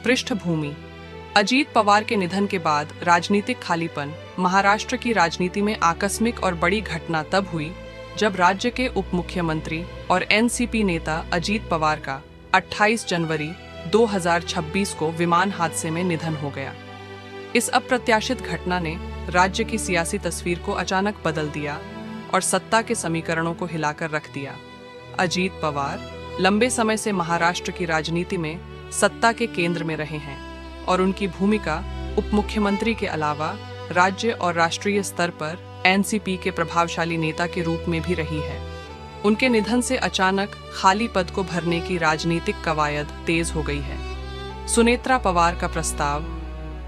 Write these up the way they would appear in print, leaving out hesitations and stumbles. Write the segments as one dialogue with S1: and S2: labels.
S1: पृष्ठभूमि। अजीत पवार के निधन के बाद राजनीतिक खालीपन। महाराष्ट्र की राजनीति में आकस्मिक और बड़ी घटना तब हुई जब राज्य के उप मुख्यमंत्री और एनसीपी नेता अजीत पवार का 28 जनवरी 2026 को विमान हादसे में निधन हो गया। इस अप्रत्याशित घटना ने राज्य की सियासी तस्वीर को अचानक बदल दिया और सत्ता के समीकरणों को हिलाकर रख दिया। अजीत पवार लंबे समय से महाराष्ट्र की राजनीति में सत्ता के केंद्र में रहे हैं और उनकी भूमिका उप मुख्यमंत्री के अलावा राज्य और राष्ट्रीय स्तर पर एनसीपी के प्रभावशाली नेता के रूप में भी रही है। उनके निधन से अचानक खाली पद को भरने की राजनीतिक कवायद तेज हो गई है। सुनेत्रा पवार का प्रस्ताव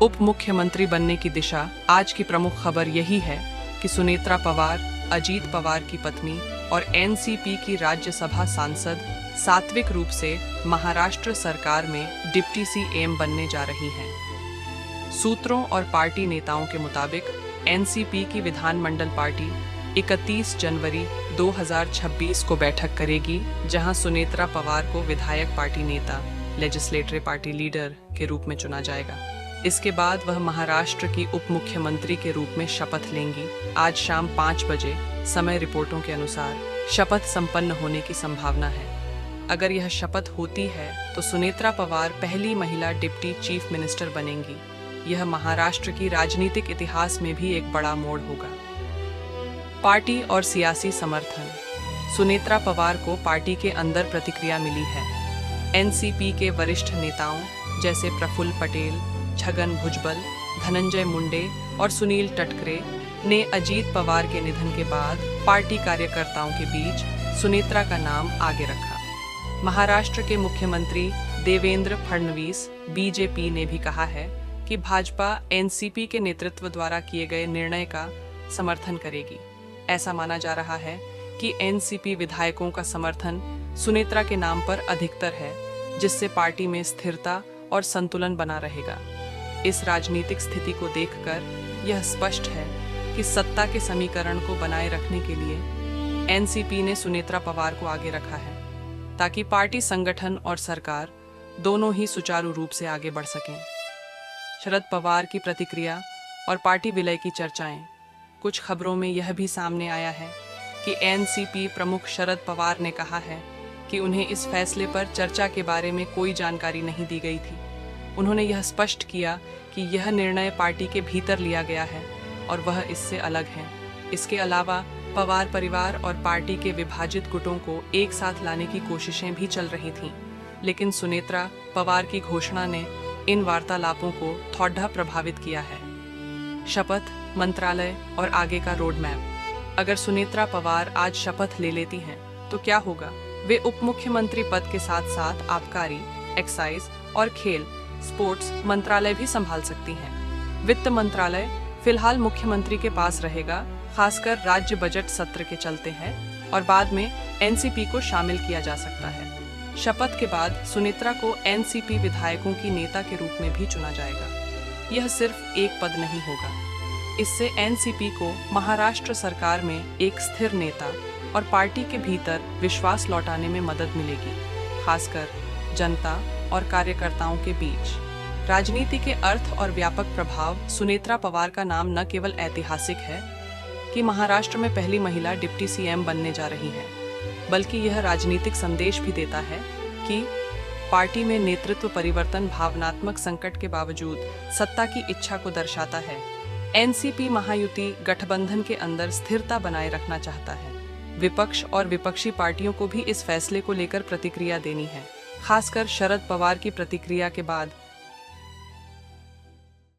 S1: उप मुख्यमंत्री बनने की दिशा। आज की प्रमुख खबर यही है कि सुनेत्रा पवार अजीत पवार की पत्नी और एनसीपी की राज्यसभा सांसद सात्विक रूप से महाराष्ट्र सरकार में डिप्टी सीएम बनने जा रही हैं। सूत्रों और पार्टी नेताओं के मुताबिक एनसीपी की विधानमंडल पार्टी 31 जनवरी 2026 को बैठक करेगी, जहां सुनेत्रा पवार को विधायक पार्टी नेता लेजिस्लेटरी पार्टी लीडर के रूप में चुना जाएगा। इसके बाद वह महाराष्ट्र की उप मुख्यमंत्री के रूप में शपथ लेंगी। आज शाम 5 बजे समय रिपोर्टों के अनुसार शपथ संपन्न होने की संभावना है। अगर यह शपथ होती है तो सुनेत्रा पवार पहली महिला डिप्टी चीफ मिनिस्टर बनेंगी। यह महाराष्ट्र की राजनीतिक इतिहास में भी एक बड़ा मोड़ होगा। पार्टी और सियासी समर्थन। सुनेत्रा पवार को पार्टी के अंदर प्रतिक्रिया मिली है। एनसीपी के वरिष्ठ नेताओं जैसे प्रफुल्ल पटेल, छगन भुजबल, धनंजय मुंडे और सुनील तटकरे ने अजीत पवार के निधन के बाद पार्टी कार्यकर्ताओं के बीच सुनेत्रा का नाम आगे रखा। महाराष्ट्र के मुख्यमंत्री देवेंद्र फडणवीस बीजेपी ने भी कहा है कि भाजपा एनसीपी के नेतृत्व द्वारा किए गए निर्णय का समर्थन करेगी। ऐसा माना जा रहा है कि एनसीपी विधायकों का समर्थन सुनेत्रा के नाम पर अधिकतर है, जिससे पार्टी में स्थिरता और संतुलन बना रहेगा। इस राजनीतिक स्थिति को देखकर यह स्पष्ट है कि सत्ता के समीकरण को बनाए रखने के लिए एनसीपी ने सुनेत्रा पवार को आगे रखा है, ताकि पार्टी संगठन और सरकार दोनों ही सुचारू रूप से आगे बढ़ सकें। शरद पवार की प्रतिक्रिया और पार्टी विलय की चर्चाएं। कुछ खबरों में यह भी सामने आया है कि एनसीपी प्रमुख शरद पवार ने कहा है कि उन्हें इस फैसले पर चर्चा के बारे में कोई जानकारी नहीं दी गई थी। उन्होंने यह स्पष्ट किया कि यह निर्णय पार्टी के भीतर लिया गया है और वह इससे अलग है। इसके अलावा पवार परिवार और पार्टी के विभाजित गुटों को एक साथ लाने की कोशिशें भी चल रही थीं, लेकिन सुनेत्रा पवार की घोषणा ने इन वार्तालापों को थोड़ा प्रभावित किया है। शपथ, मंत्रालय और आगे का रोड मैप। अगर सुनेत्रा पवार आज शपथ ले लेती हैं तो क्या होगा? वे उप मुख्यमंत्री पद के साथ साथ आबकारी, एक्साइज और खेल स्पोर्ट्स मंत्रालय भी संभाल सकती हैं। वित्त मंत्रालय फिलहाल मुख्यमंत्री के पास रहेगा, खासकर राज्य बजट सत्र के चलते हैं, और बाद में एनसीपी को शामिल किया जा सकता है। शपथ के बाद सुनेत्रा को एनसीपी विधायकों की नेता के रूप में भी चुना जाएगा। यह सिर्फ एक पद नहीं होगा। इससे एनसीपी को महाराष्ट्र सरकार में एक स्थिर नेता और पार्टी के भीतर विश्वास लौटाने में मदद मिलेगी, खासकर जनता और कार्यकर्ताओं के बीच। राजनीति के अर्थ और व्यापक प्रभाव। सुनेत्रा पवार का नाम न केवल ऐतिहासिक है कि महाराष्ट्र में पहली महिला डिप्टी सीएम बनने जा रही है, बल्कि यह राजनीतिक संदेश भी देता है कि पार्टी में नेतृत्व परिवर्तन भावनात्मक संकट के बावजूद सत्ता की इच्छा को दर्शाता है। एनसीपी महायुति गठबंधन के अंदर स्थिरता बनाए रखना चाहता है। विपक्ष और विपक्षी पार्टियों को भी इस फैसले को लेकर प्रतिक्रिया देनी है। खासकर शरद पवार की प्रतिक्रिया के बाद